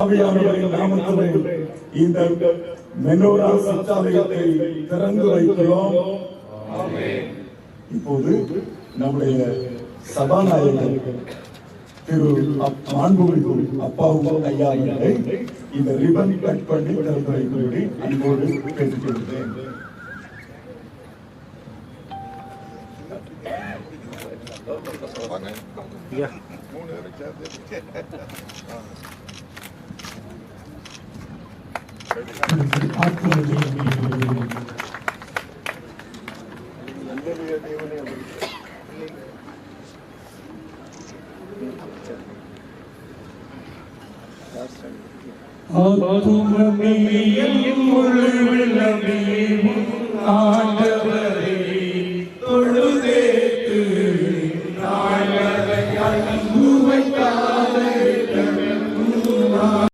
ஆவியானவரின் நாமத்திலே இந்த மெனோரா சச்சாலயத்தை திறந்து வைக்கிறோம். இப்போது நம்முடைய சபாநாயகர் திரு மாண்புமிகு அப்பாவும் ஐயா அவர்களை இந்த ரிபன் கட் பண்ணி திறந்து வைக்கும்படி அன்போடு கேட்டுக்கொள்கிறேன். ஆண்டவர்